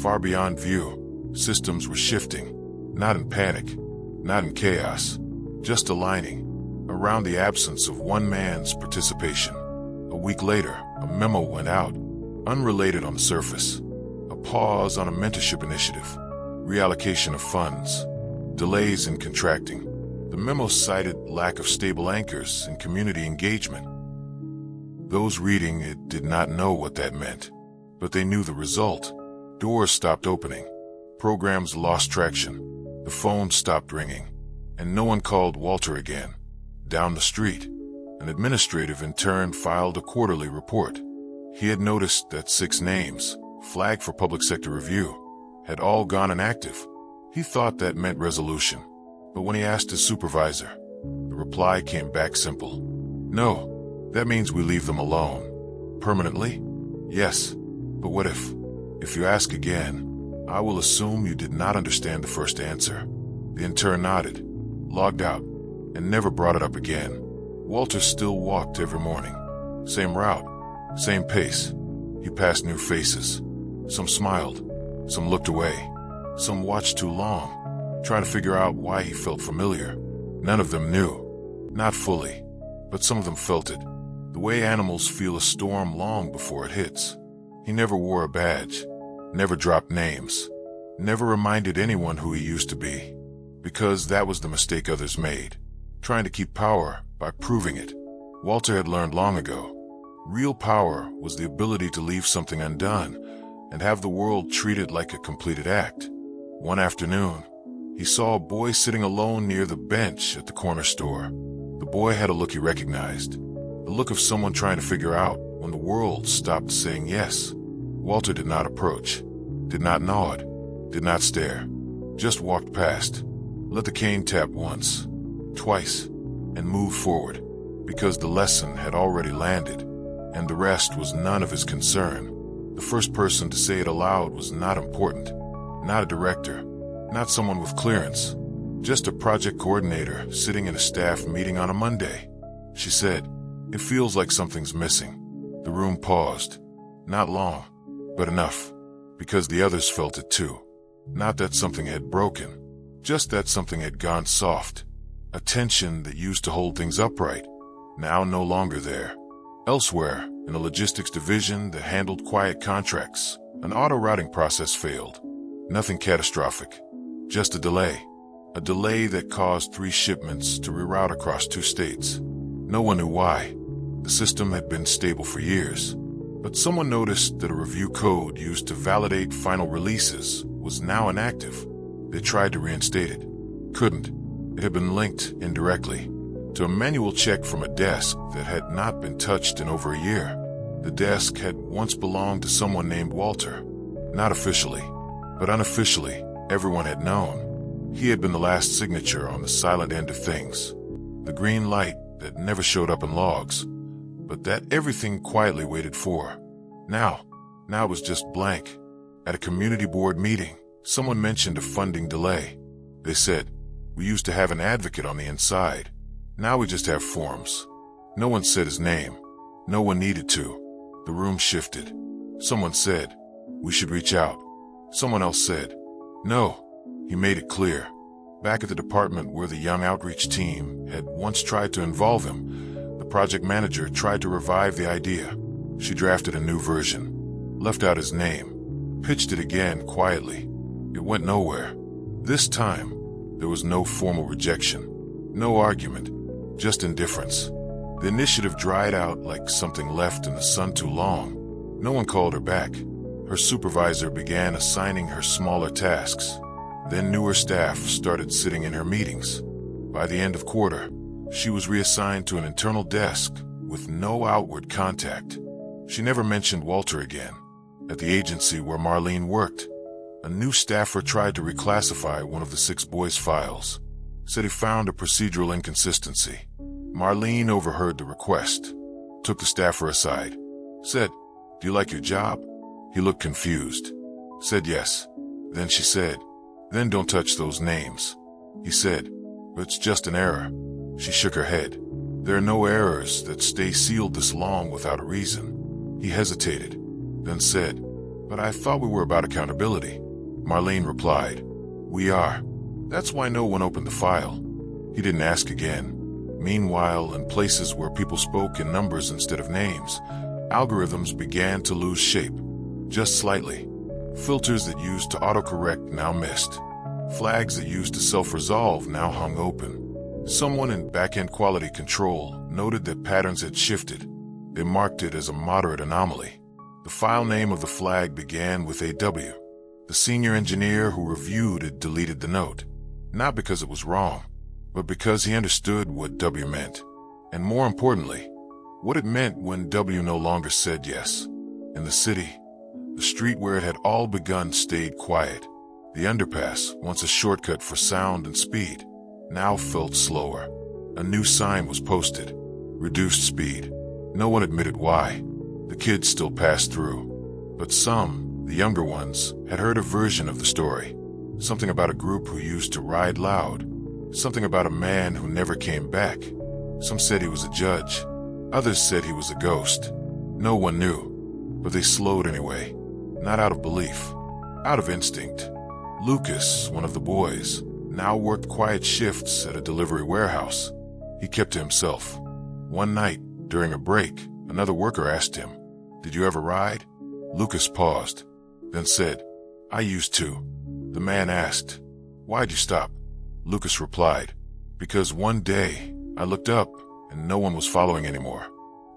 far beyond view, systems were shifting, not in panic, not in chaos, just aligning, around the absence of one man's participation. A week later, a memo went out, unrelated on the surface. A pause on a mentorship initiative, reallocation of funds, delays in contracting. The memo cited lack of stable anchors in community engagement. Those reading it did not know what that meant, but they knew the result. Doors stopped opening, programs lost traction, the phone stopped ringing, and no one called Walter again. Down the street, an administrative intern filed a quarterly report. He had noticed that 6 names, flagged for public sector review, had all gone inactive. He thought that meant resolution, but when he asked his supervisor, the reply came back simple. No, that means we leave them alone. Permanently? Yes, but what if? If you ask again, I will assume you did not understand the first answer. The intern nodded, logged out, and never brought it up again. Walter still walked every morning. Same route, same pace. He passed new faces. Some smiled, some looked away, some watched too long, trying to figure out why he felt familiar. None of them knew, not fully, but some of them felt it, the way animals feel a storm long before it hits. He never wore a badge, never dropped names, never reminded anyone who he used to be, because that was the mistake others made, trying to keep power by proving it. Walter had learned long ago, real power was the ability to leave something undone and have the world treat it like a completed act. One afternoon, he saw a boy sitting alone near the bench at the corner store. The boy had a look he recognized, the look of someone trying to figure out when the world stopped saying yes. Walter did not approach, did not nod, did not stare, just walked past, let the cane tap once, twice, and moved forward, because the lesson had already landed, and the rest was none of his concern. The first person to say it aloud was not important, not a director, not someone with clearance, just a project coordinator sitting in a staff meeting on a Monday. She said, "It feels like something's missing." The room paused. Not long, but enough, because the others felt it too. Not that something had broken, just that something had gone soft. A tension that used to hold things upright, now no longer there. Elsewhere, in a logistics division that handled quiet contracts, an auto-routing process failed. Nothing catastrophic, just a delay. A delay that caused 3 shipments to reroute across 2 states. No one knew why. The system had been stable for years, but someone noticed that a review code used to validate final releases was now inactive. They tried to reinstate it. Couldn't. It had been linked indirectly to a manual check from a desk that had not been touched in over a year. The desk had once belonged to someone named Walter. Not officially, but unofficially, everyone had known. He had been the last signature on the silent end of things. The green light that never showed up in logs, but that everything quietly waited for. Now it was just blank. At a community board meeting, someone mentioned a funding delay. They said, "We used to have an advocate on the inside. Now we just have forms." No one said his name. No one needed to. The room shifted. Someone said, "We should reach out." Someone else said, "No." He made it clear. Back at the department where the young outreach team had once tried to involve him, the project manager tried to revive the idea. She drafted a new version, left out his name, pitched it again quietly. It went nowhere. This time, there was no formal rejection, no argument, just indifference. The initiative dried out like something left in the sun too long. No one called her back. Her supervisor began assigning her smaller tasks. Then newer staff started sitting in her meetings. By the end of quarter, she was reassigned to an internal desk with no outward contact. She never mentioned Walter again. At the agency where Marlene worked, a new staffer tried to reclassify one of the 6 boys' files. Said he found a procedural inconsistency. Marlene overheard the request, took the staffer aside, said, "Do you like your job?" He looked confused, said yes. Then she said, "Then don't touch those names." He said, "But it's just an error." She shook her head. "There are no errors that stay sealed this long without a reason." He hesitated, then said, "But I thought we were about accountability." Marlene replied, "We are. That's why no one opened the file." He didn't ask again. Meanwhile, in places where people spoke in numbers instead of names, algorithms began to lose shape, just slightly. Filters that used to autocorrect now missed. Flags that used to self-resolve now hung open. Someone in back-end quality control noted that patterns had shifted. They marked it as a moderate anomaly. The file name of the flag began with AW. The senior engineer who reviewed it deleted the note, not because it was wrong, but because he understood what W meant. And more importantly, what it meant when W no longer said yes. In the city, the street where it had all begun stayed quiet. The underpass, once a shortcut for sound and speed, now felt slower. A new sign was posted. Reduced speed. No one admitted why. The kids still passed through. But some, the younger ones, had heard a version of the story. Something about a group who used to ride loud. Something about a man who never came back. Some said he was a judge. Others said he was a ghost. No one knew. But they slowed anyway. Not out of belief. Out of instinct. Lucas, one of the boys, now worked quiet shifts at a delivery warehouse. He kept to himself. One night, during a break, another worker asked him, "Did you ever ride?" Lucas paused, then said, "I used to." The man asked, "Why'd you stop?" Lucas replied, "Because one day, I looked up and no one was following anymore."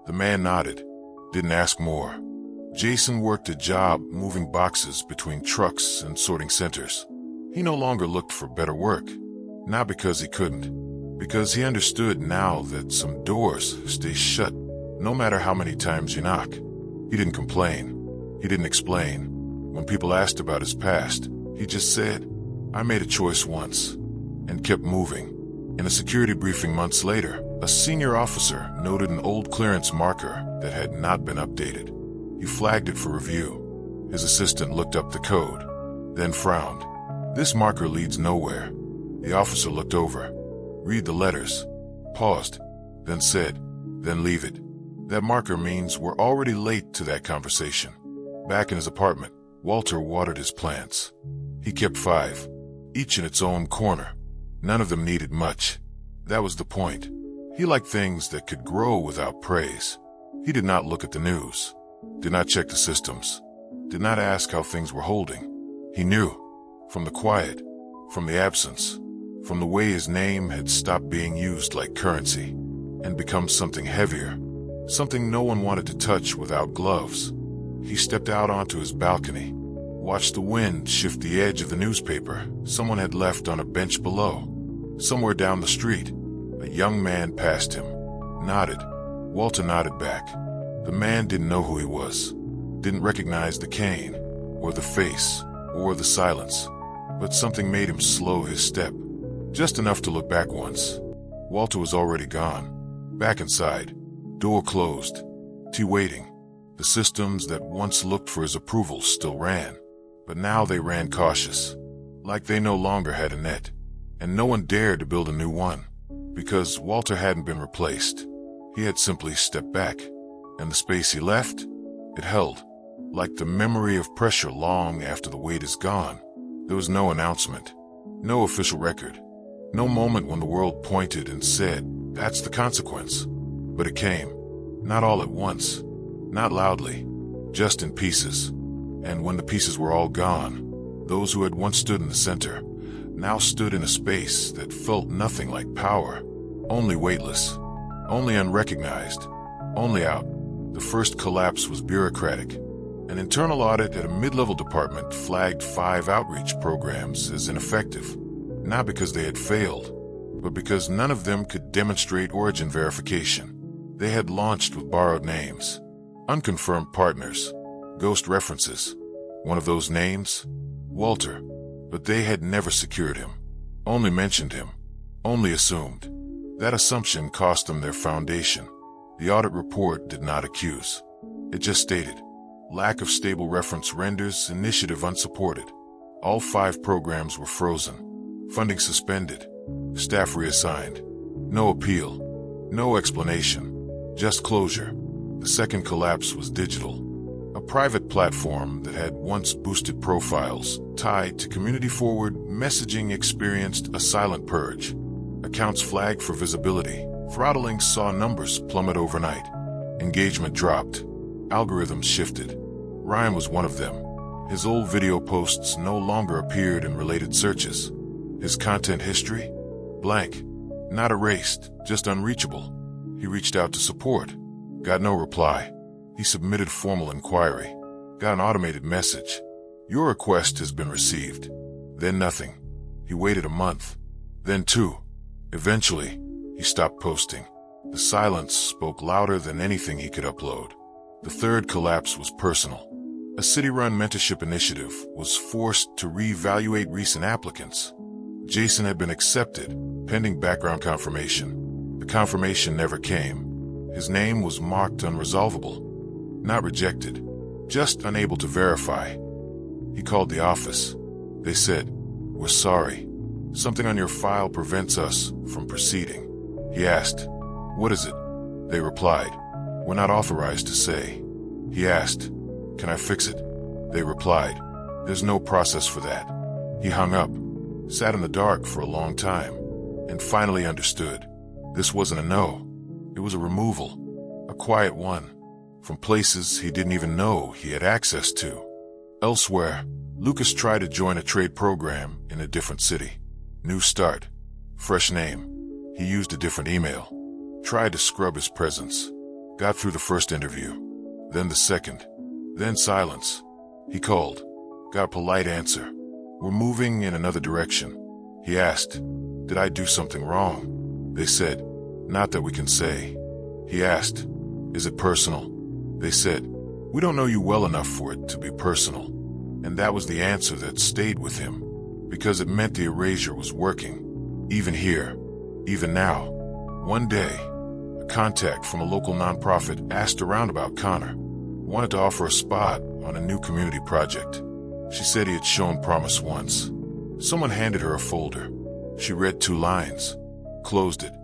The man nodded, didn't ask more. Jason worked a job moving boxes between trucks and sorting centers. He no longer looked for better work, not because he couldn't, because he understood now that some doors stay shut no matter how many times you knock. He didn't complain. He didn't explain. When people asked about his past, he just said, "I made a choice once," and kept moving. In a security briefing months later, a senior officer noted an old clearance marker that had not been updated. He flagged it for review. His assistant looked up the code, then frowned. "This marker leads nowhere." The officer looked over, read the letters, paused, then said, "Then leave it." That marker means we're already late to that conversation. Back in his apartment, Walter watered his plants. He kept 5, each in its own corner. None of them needed much. That was the point. He liked things that could grow without praise. He did not look at the news, did not check the systems, did not ask how things were holding. He knew, from the quiet, from the absence, from the way his name had stopped being used like currency and become something heavier, something no one wanted to touch without gloves. He stepped out onto his balcony, watched the wind shift the edge of the newspaper someone had left on a bench below. Somewhere down the street, a young man passed him, nodded. Walter nodded back. The man didn't know who he was, didn't recognize the cane, or the face, or the silence, but something made him slow his step, just enough to look back once. Walter was already gone, back inside, door closed, tea waiting. The systems that once looked for his approval still ran, but now they ran cautious, like they no longer had a net, and no one dared to build a new one, because Walter hadn't been replaced. He had simply stepped back, and the space he left, it held, like the memory of pressure long after the weight is gone. There was no announcement, no official record, no moment when the world pointed and said, "That's the consequence." But it came, not all at once, not loudly, just in pieces. And when the pieces were all gone, those who had once stood in the center now stood in a space that felt nothing like power, only weightless, only unrecognized, only out. The first collapse was bureaucratic. An internal audit at a mid-level department flagged 5 outreach programs as ineffective, not because they had failed, but because none of them could demonstrate origin verification. They had launched with borrowed names, Unconfirmed partners. Ghost references. One of those names? Walter. But they had never secured him. Only mentioned him. Only assumed. That assumption cost them their foundation. The audit report did not accuse. It just stated, lack of stable reference renders initiative unsupported. All 5 programs were frozen. Funding suspended. Staff reassigned. No appeal. No explanation. Just closure. The second collapse was digital. A private platform that had once boosted profiles tied to community-forward messaging experienced a silent purge. Accounts flagged for visibility. Throttling saw numbers plummet overnight. Engagement dropped. Algorithms shifted. Ryan was one of them. His old video posts no longer appeared in related searches. His content history? Blank. Not erased, just unreachable. He reached out to support. Got no reply. He submitted formal inquiry. Got an automated message. Your request has been received. Then nothing. He waited a month. Then 2. Eventually, he stopped posting. The silence spoke louder than anything he could upload. The third collapse was personal. A city-run mentorship initiative was forced to reevaluate recent applicants. Jason had been accepted, pending background confirmation. The confirmation never came. His name was marked unresolvable. Not rejected, just unable to verify. He called the office. They said, "We're sorry. Something on your file prevents us from proceeding." He asked, "What is it?" They replied, "We're not authorized to say." He asked, "Can I fix it?" They replied, "There's no process for that." He hung up, sat in the dark for a long time, and finally understood. This wasn't a no. It was a removal, a quiet one, from places he didn't even know he had access to. Elsewhere, Lucas tried to join a trade program in a different city. New start. Fresh name. He used a different email. Tried to scrub his presence. Got through the first interview. Then the second. Then silence. He called. Got a polite answer. "We're moving in another direction." He asked, "Did I do something wrong?" They said, "Not that we can say." He asked, "Is it personal?" They said, "We don't know you well enough for it to be personal." And that was the answer that stayed with him, because it meant the erasure was working. Even here, even now. One day, a contact from a local nonprofit asked around about Connor, wanted to offer a spot on a new community project. She said he had shown promise once. Someone handed her a folder. She read 2 lines, closed it,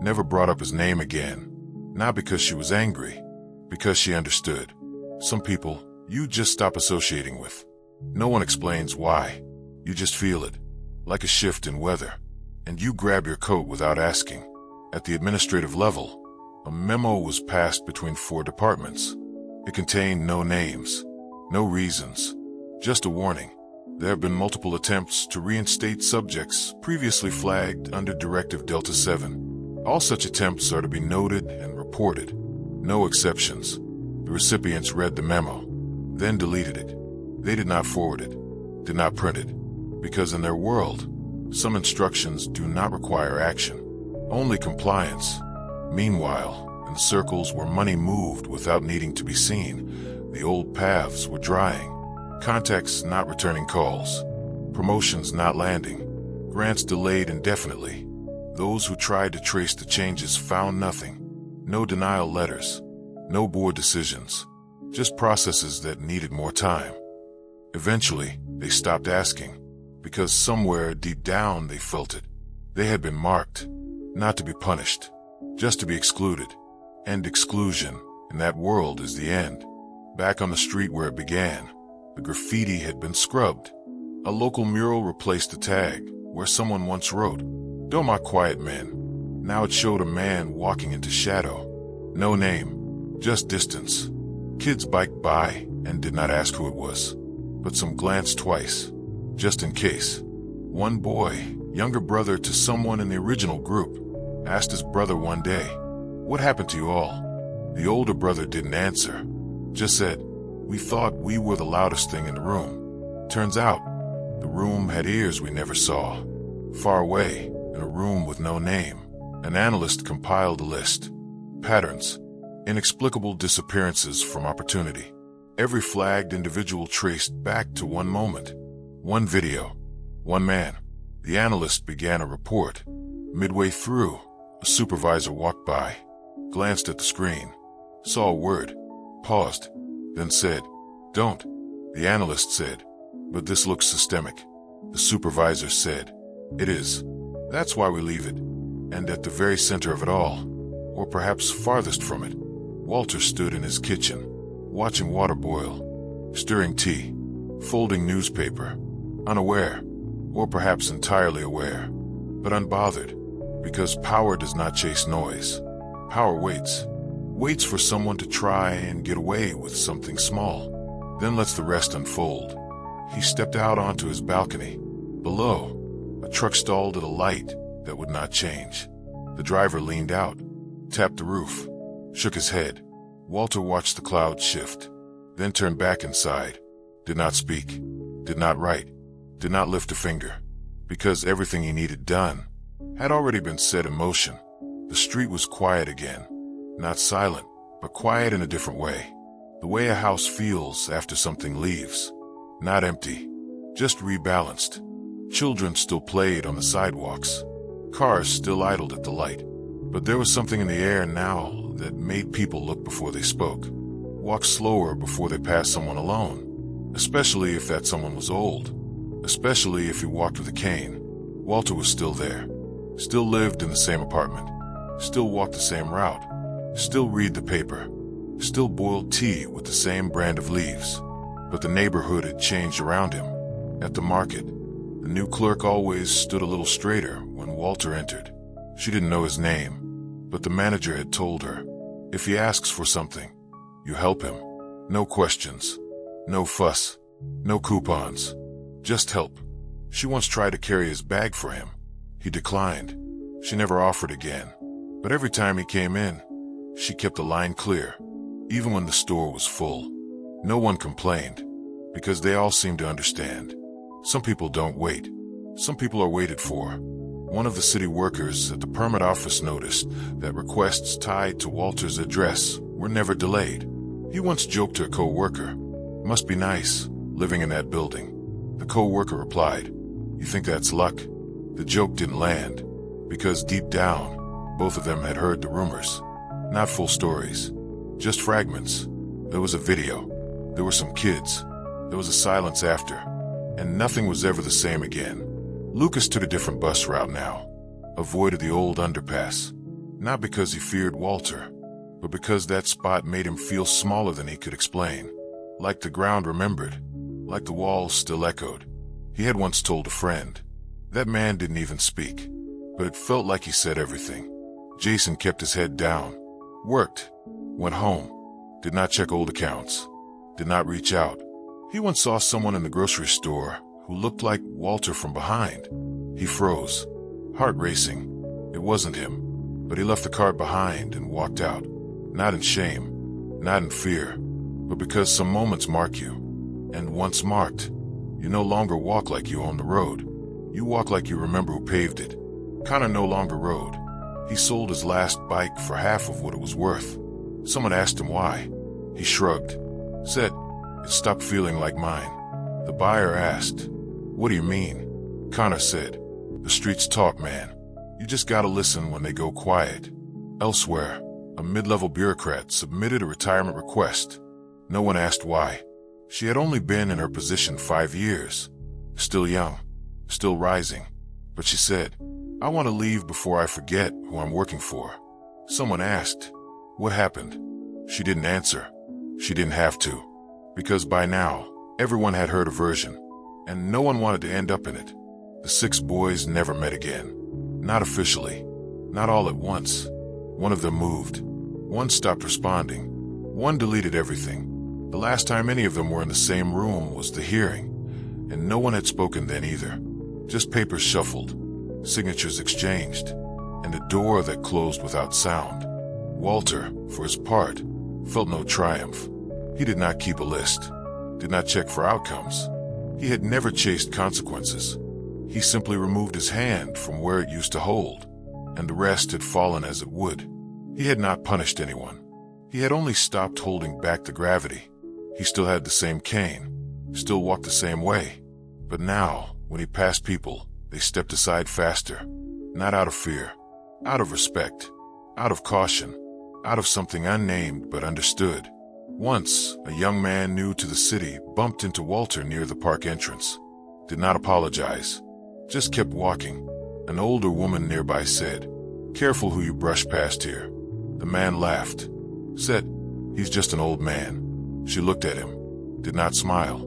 never brought up his name again. Not because she was angry, because she understood. Some people you just stop associating with. No one explains why. You just feel it, like a shift in weather, and you grab your coat without asking. At the administrative level, a memo was passed between 4 departments. It contained no names, no reasons, just a warning. There have been multiple attempts to reinstate subjects previously flagged under Directive Delta 7. All such attempts are to be noted and reported. No exceptions. The recipients read the memo, then deleted it. They did not forward it, did not print it, because in their world, some instructions do not require action, only compliance. Meanwhile, in circles where money moved without needing to be seen, the old paths were drying. Contacts not returning calls, promotions not landing, grants delayed indefinitely. Those who tried to trace the changes found nothing. No denial letters, no board decisions, just processes that needed more time. Eventually, they stopped asking, because somewhere deep down they felt it. They had been marked, not to be punished, just to be excluded. And exclusion, in that world, is the end. Back on the street where it began, the graffiti had been scrubbed. A local mural replaced the tag where someone once wrote, "Don't mock quiet men." Now it showed a man walking into shadow. No name, just distance. Kids biked by and did not ask who it was, but some glanced twice, just in case. One boy, younger brother to someone in the original group, asked his brother one day, "What happened to you all?" The older brother didn't answer, just said, "We thought we were the loudest thing in the room." Turns out, the room had ears we never saw. Far away, in a room with no name, an analyst compiled a list. Patterns, Inexplicable disappearances from opportunity. Every flagged individual traced back to one moment, one video, one man. The analyst began a report. Midway through, a supervisor walked by, glanced at the screen, saw a word, paused, then said, "Don't." The analyst said, "But this looks systemic." The supervisor said, "It is. That's why we leave it." And at the very center of it all, or perhaps farthest from it, Walter stood in his kitchen, watching water boil, stirring tea, folding newspaper, unaware, or perhaps entirely aware, but unbothered, because power does not chase noise. Power waits for someone to try and get away with something small, then lets the rest unfold. He stepped out onto his balcony. Below, a truck stalled at a light that would not change. The driver leaned out, tapped the roof, shook his head. Walter watched the clouds shift, then turned back inside, did not speak, did not write, did not lift a finger, because everything he needed done had already been set in motion. The street was quiet again, not silent, but quiet in a different way. The way a house feels after something leaves. Not empty, just rebalanced. Children still played on the sidewalks. Cars still idled at the light. But there was something in the air now that made people look before they spoke, walk slower before they passed someone alone, especially if that someone was old, especially if he walked with a cane. Walter was still there, still lived in the same apartment, still walked the same route, still read the paper, still boiled tea with the same brand of leaves. But the neighborhood had changed around him. At the market, the new clerk always stood a little straighter when Walter entered. She didn't know his name, but the manager had told her, if he asks for something, you help him. No questions, no fuss, no coupons, just help. She once tried to carry his bag for him. He declined. She never offered again. But every time he came in, she kept the line clear, even when the store was full. No one complained, because they all seemed to understand. Some people don't wait. Some people are waited for. One of the city workers at the permit office noticed that requests tied to Walter's address were never delayed. He once joked to a co-worker, "Must be nice, living in that building." The co-worker replied, "You think that's luck?" The joke didn't land, because deep down, both of them had heard the rumors. Not full stories, just fragments. There was a video. There were some kids. There was a silence after, and nothing was ever the same again. Lucas took a different bus route now, avoided the old underpass, not because he feared Walter, but because that spot made him feel smaller than he could explain. Like the ground remembered, like the walls still echoed. He had once told a friend, that man didn't even speak, but it felt like he said everything. Jason kept his head down, worked, went home, did not check old accounts, did not reach out. He once saw someone in the grocery store who looked like Walter from behind. He froze, heart racing. It wasn't him, but he left the cart behind and walked out, not in shame, not in fear, but because some moments mark you. And once marked, you no longer walk like you own the road. You walk like you remember who paved it. Connor no longer rode. He sold his last bike for half of what it was worth. Someone asked him why. He shrugged, said, "It stopped feeling like mine." The buyer asked, "What do you mean?" Connor said, "The streets talk, man. You just gotta listen when they go quiet." Elsewhere, a mid-level bureaucrat submitted a retirement request. No one asked why. She had only been in her position 5 years. Still young, still rising. But she said, "I want to leave before I forget who I'm working for." Someone asked, "What happened?" She didn't answer. She didn't have to. Because by now, everyone had heard a version, and no one wanted to end up in it. The 6 boys never met again. Not officially. Not all at once. One of them moved. One stopped responding. One deleted everything. The last time any of them were in the same room was the hearing, and no one had spoken then either. Just papers shuffled, signatures exchanged, and a door that closed without sound. Walter, for his part, felt no triumph. He did not keep a list, did not check for outcomes. He had never chased consequences. He simply removed his hand from where it used to hold, and the rest had fallen as it would. He had not punished anyone. He had only stopped holding back the gravity. He still had the same cane, still walked the same way. But now, when he passed people, they stepped aside faster. Not out of fear, out of respect, out of caution, out of something unnamed but understood. Once, a young man new to the city bumped into Walter near the park entrance. Did not apologize, just kept walking. An older woman nearby said, "Careful who you brush past here." The man laughed, said, "He's just an old man." She looked at him, did not smile,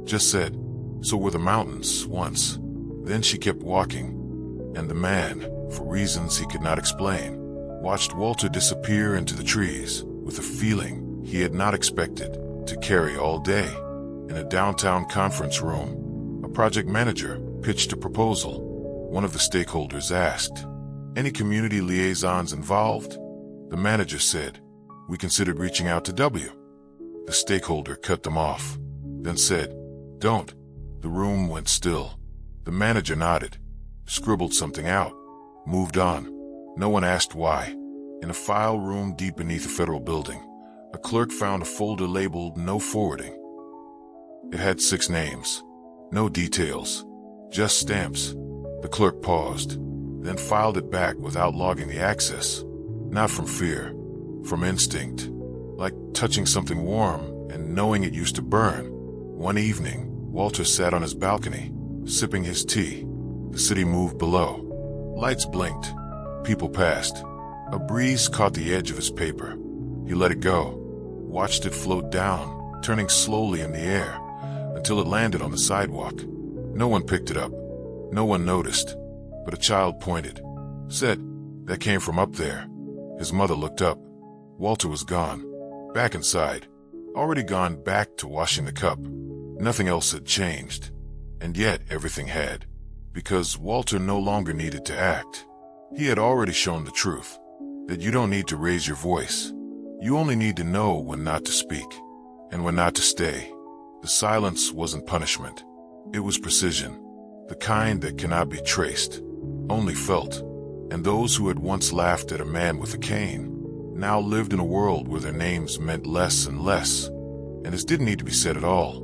just said, "So were the mountains once." Then she kept walking, and the man, for reasons he could not explain, watched Walter disappear into the trees with a feeling he had not expected to carry all day. In a downtown conference room, a project manager pitched a proposal. One of the stakeholders asked, "Any community liaisons involved?" The manager said, "We considered reaching out to W." The stakeholder cut them off, then said, "Don't." The room went still. The manager nodded, scribbled something out, moved on. No one asked why. In a file room deep beneath a federal building, a clerk found a folder labeled "No Forwarding." It had 6 names, no details, just stamps. The clerk paused, then filed it back without logging the access. Not from fear, from instinct, like touching something warm and knowing it used to burn. One evening, Walter sat on his balcony, sipping his tea. The city moved below. Lights blinked. People passed. A breeze caught the edge of his paper. He let it go, watched it float down, turning slowly in the air, until it landed on the sidewalk. No one picked it up. No one noticed. But a child pointed, said, "That came from up there." His mother looked up. Walter was gone. Back inside. Already gone back to washing the cup. Nothing else had changed. And yet everything had. Because Walter no longer needed to act. He had already shown the truth. That you don't need to raise your voice. You only need to know when not to speak. And when not to stay. The silence wasn't punishment. It was precision. The kind that cannot be traced. Only felt. And those who had once laughed at a man with a cane now lived in a world where their names meant less and less. And this didn't need to be said at all.